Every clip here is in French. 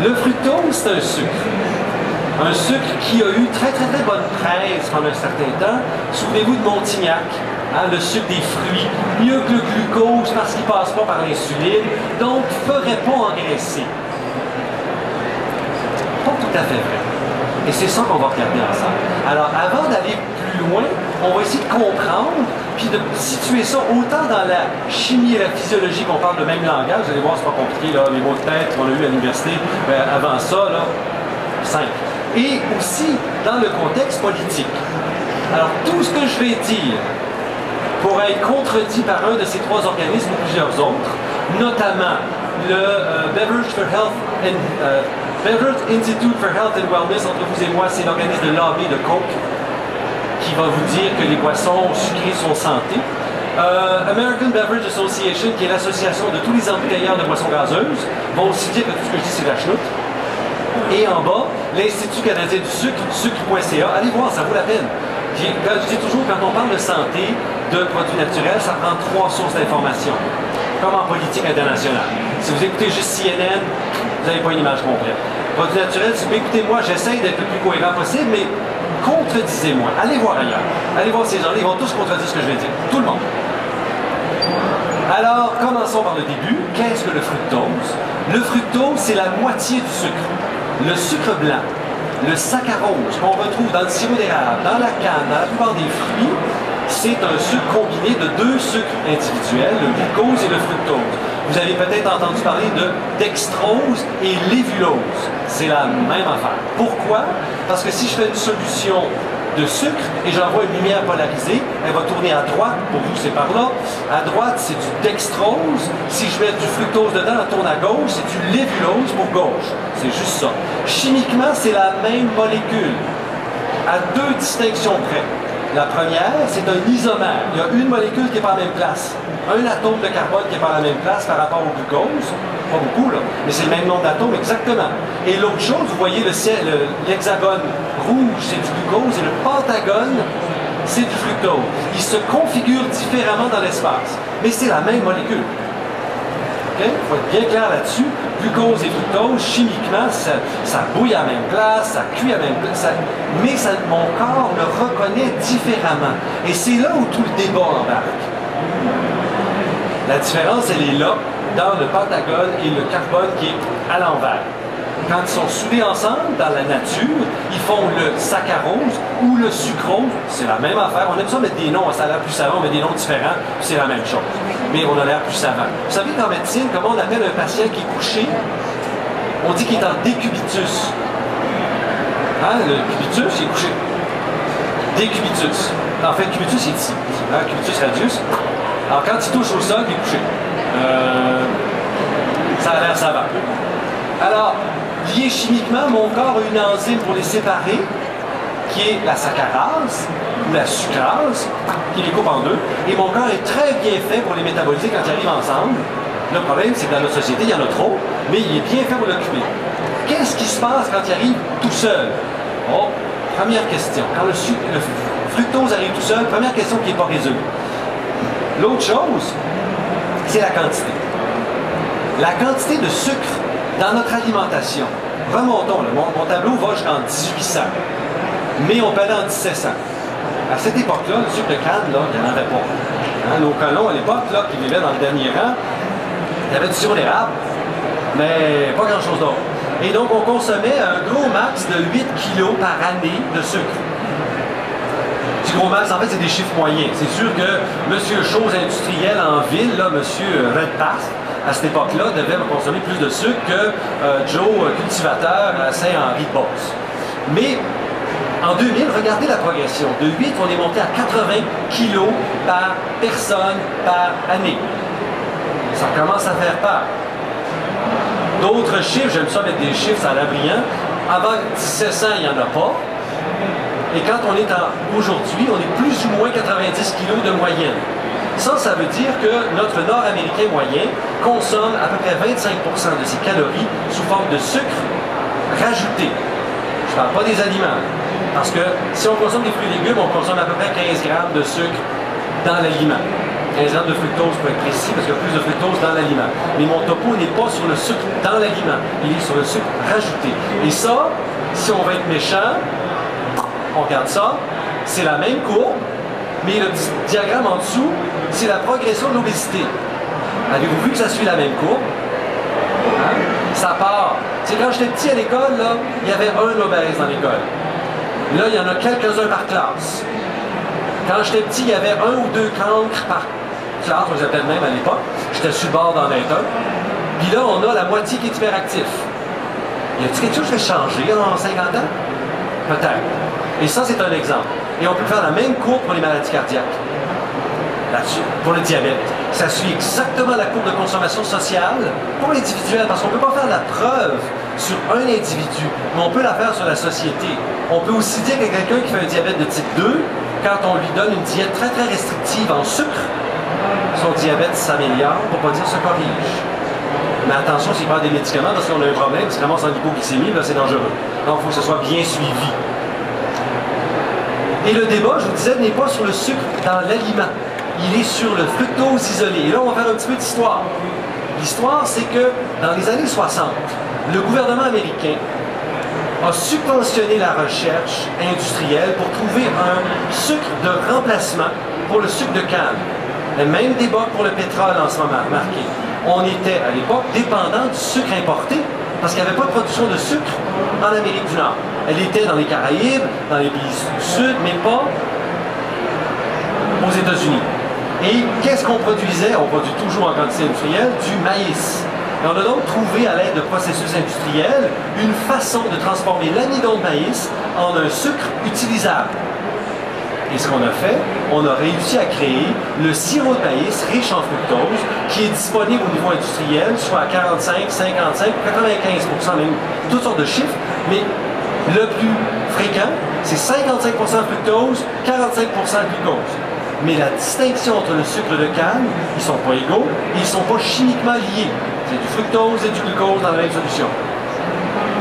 Le fructose, c'est un sucre. Un sucre qui a eu très bonne presse pendant un certain temps. Souvenez-vous de Montignac, hein, le sucre des fruits, mieux que le glucose parce qu'il ne passe pas par l'insuline, donc ne ferait pas engraisser. Pas tout à fait vrai. Et c'est ça qu'on va regarder ensemble. Alors, avant d'aller plus loin, on va essayer de comprendre, puis de situer ça autant dans la chimie et la physiologie qu'on parle le même langage. Vous allez voir, c'est pas compliqué, là, les mots de tête qu'on a eu à l'université, avant ça, là, simple. Et aussi dans le contexte politique. Alors, tout ce que je vais dire pourrait être contredit par un de ces trois organismes ou plusieurs autres, notamment le Beverage Institute for Health and Wellness, entre vous et moi, c'est l'organisme de lobby de Coke qui va vous dire que les boissons sucrées sont santé. American Beverage Association, qui est l'association de tous les embouteilleurs de boissons gazeuses, va aussi dire que tout ce que je dis, c'est de la chenoute. Et en bas, l'Institut canadien du sucre, sucre.ca. Allez voir, ça vaut la peine. Je dis toujours, quand on parle de santé, de produits naturels, ça prend trois sources d'information, comme en politique internationale. Si vous écoutez juste CNN, vous n'avez pas une image complète. Produits naturels, si vous écoutez moi, j'essaye d'être le plus cohérent possible, mais contredisez-moi. Allez voir ailleurs. Allez voir ces gens-là, ils vont tous contredire ce que je vais dire. Tout le monde. Alors, commençons par le début. Qu'est-ce que le fructose? Le fructose, c'est la moitié du sucre. Le sucre blanc, le saccharose qu'on retrouve dans le sirop d'érable, dans la canne, dans la plupart des fruits, c'est un sucre combiné de deux sucres individuels, le glucose et le fructose. Vous avez peut-être entendu parler de dextrose et lévulose. C'est la même affaire. Pourquoi? Parce que si je fais une solution de sucre et j'envoie une lumière polarisée, elle va tourner à droite, pour vous c'est par là. À droite, c'est du dextrose. Si je mets du fructose dedans, elle tourne à gauche, c'est du lévulose pour gauche. C'est juste ça. Chimiquement, c'est la même molécule, à deux distinctions près. La première, c'est un isomère. Il y a une molécule qui n'est pas à la même place. Un atome de carbone qui n'est pas à la même place par rapport au glucose. Pas beaucoup, là, mais c'est le même nombre d'atomes exactement. Et l'autre chose, vous voyez l'hexagone rouge, c'est du glucose, et le pentagone, c'est du fructose. Ils se configurent différemment dans l'espace, mais c'est la même molécule. Il faut être bien clair là-dessus. Glucose et fructose, chimiquement, ça bouille à la même place, ça cuit à la même place, mais mon corps le reconnaît différemment. Et c'est là où tout le débat embarque. La différence, elle est là, dans le pentagone et le carbone qui est à l'envers. Quand ils sont soudés ensemble, dans la nature, ils font le saccharose ou le sucrose. C'est la même affaire. On aime ça mettre des noms, ça a l'air plus savant, mais des noms différents, c'est la même chose. Mais on a l'air plus savant. Vous savez qu'en médecine, comment on appelle un patient qui est couché? On dit qu'il est en décubitus. Hein, le cubitus, il est couché. Décubitus. En fait, cubitus, il est ici. Hein, cubitus radius. Alors, quand il touche au sol, il est couché. Ça a l'air savant. Alors, lié chimiquement, mon corps a une enzyme pour les séparer, qui est la saccharase, ou la sucrase, qui les coupe en deux. Et mon corps est très bien fait pour les métaboliser quand ils arrivent ensemble. Le problème, c'est que dans notre société, il y en a trop, mais il est bien fait pour l'occuper. Qu'est-ce qui se passe quand il arrive tout seul? Oh, première question. Quand le fructose arrive tout seul, première question qui n'est pas résolue. L'autre chose, c'est la quantité. La quantité de sucre dans notre alimentation. Remontons, là, mon tableau va jusqu'en 1800, mais on peut aller en 1700. À cette époque-là, le sucre de canne, là, il n'y en avait pas. Hein, nos colons, à l'époque, là, qui vivaient dans le dernier rang, il y avait du sirop d'érable, mais pas grand-chose d'autre. Et donc, on consommait un gros max de 8 kg par année de sucre. Du gros max, en fait, c'est des chiffres moyens. C'est sûr que Monsieur Chose industriel en ville, là, Monsieur Redpath, à cette époque-là, devait consommer plus de sucre que Joe cultivateur à Saint-Henri-de-Beauce. Mais en 2000, regardez la progression. De 8, on est monté à 80 kg par personne par année. Ça commence à faire peur. D'autres chiffres, j'aime ça mettre des chiffres, ça a l'air brillant. Avant 1700, il n'y en a pas. Et quand on est aujourd'hui, on est plus ou moins 90 kg de moyenne. Ça veut dire que notre Nord-Américain moyen consomme à peu près 25% de ses calories sous forme de sucre rajouté. Je ne parle pas des aliments. Parce que si on consomme des fruits et légumes, on consomme à peu près 15 grammes de sucre dans l'aliment. 15 grammes de fructose pour être précis, parce qu'il y a plus de fructose dans l'aliment. Mais mon topo n'est pas sur le sucre dans l'aliment, il est sur le sucre rajouté. Et ça, si on veut être méchant, on regarde ça, c'est la même courbe, mais le diagramme en dessous, c'est la progression de l'obésité. Avez-vous vu que ça suit la même courbe? Hein? Ça part. C'est quand j'étais petit à l'école, là, il y avait un obèse dans l'école. Là, il y en a quelques-uns par classe. Quand j'étais petit, il y avait 1 ou 2 cancres par classe, moi j'étais peut-être même à l'époque. J'étais sur le bord d'en être un. Puis là, on a la moitié qui est hyperactif. Y a-t-il quelque chose qui a changé en 50 ans? Peut-être. Et ça, c'est un exemple. Et on peut faire la même courbe pour les maladies cardiaques. Là-dessus, pour le diabète. Ça suit exactement la courbe de consommation sociale pour l'individuel, parce qu'on ne peut pas faire la preuve sur un individu, mais on peut la faire sur la société. On peut aussi dire que quelqu'un qui fait un diabète de type 2, quand on lui donne une diète très très restrictive en sucre, son diabète s'améliore, pour ne pas dire se corrige. Mais attention, s'il prend des médicaments, parce qu'on a un problème, s'il commence en hypoglycémie, là c'est dangereux. Donc il faut que ce soit bien suivi. Et le débat, je vous disais, n'est pas sur le sucre dans l'aliment. Il est sur le fructose isolé. Et là, on va faire un petit peu d'histoire. L'histoire, c'est que dans les années 60, le gouvernement américain a subventionné la recherche industrielle pour trouver un sucre de remplacement pour le sucre de canne. Le même débat pour le pétrole en ce moment, remarquez. On était, à l'époque, dépendant du sucre importé parce qu'il n'y avait pas de production de sucre en Amérique du Nord. Elle était dans les Caraïbes, dans les pays du Sud, mais pas aux États-Unis. Et qu'est-ce qu'on produisait? On produit toujours en quantité industrielle du maïs. Et on a donc trouvé, à l'aide de processus industriels, une façon de transformer l'amidon de maïs en un sucre utilisable. Et ce qu'on a fait, on a réussi à créer le sirop de maïs riche en fructose qui est disponible au niveau industriel, soit à 45, 55, 95%, même toutes sortes de chiffres, mais le plus fréquent, c'est 55% fructose, 45% glucose. Mais la distinction entre le sucre de canne, ils ne sont pas égaux et ils ne sont pas chimiquement liés. C'est du fructose et du glucose dans la même solution.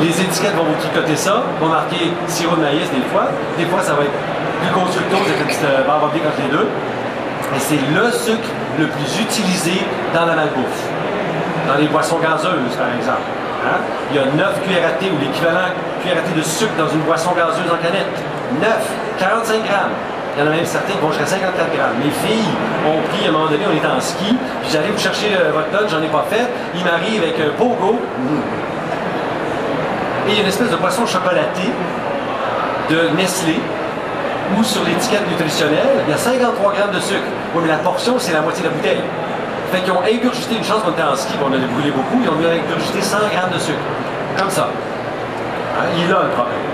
Les étiquettes vont vous tricoter ça, vont marquer sirop de maïs des fois ça va être glucose, fructose avec une petite barre oblique entre les deux. Et c'est le sucre le plus utilisé dans la malbouffe. Dans les boissons gazeuses, par exemple. Hein? Il y a 9 cuillères à thé ou l'équivalent cuillère à thé de sucre dans une boisson gazeuse en canette. 9, 45 grammes. Il y en a même certains qui vont jusqu'à 54 grammes. Mes filles ont pris, à un moment donné, on était en ski, puis j'allais vous chercher votre lunch, j'en ai pas fait. Il m'arrive avec un pogo. Et il y a une espèce de boisson chocolatée de Nestlé, où sur l'étiquette nutritionnelle, il y a 53 grammes de sucre. Oui, mais la portion, c'est la moitié de la bouteille. Fait qu'ils ont ingurgité, une chance qu'on était en ski, on a brûlé beaucoup, ils ont ingurgité 100 grammes de sucre. Comme ça. Hein? Il est là le problème.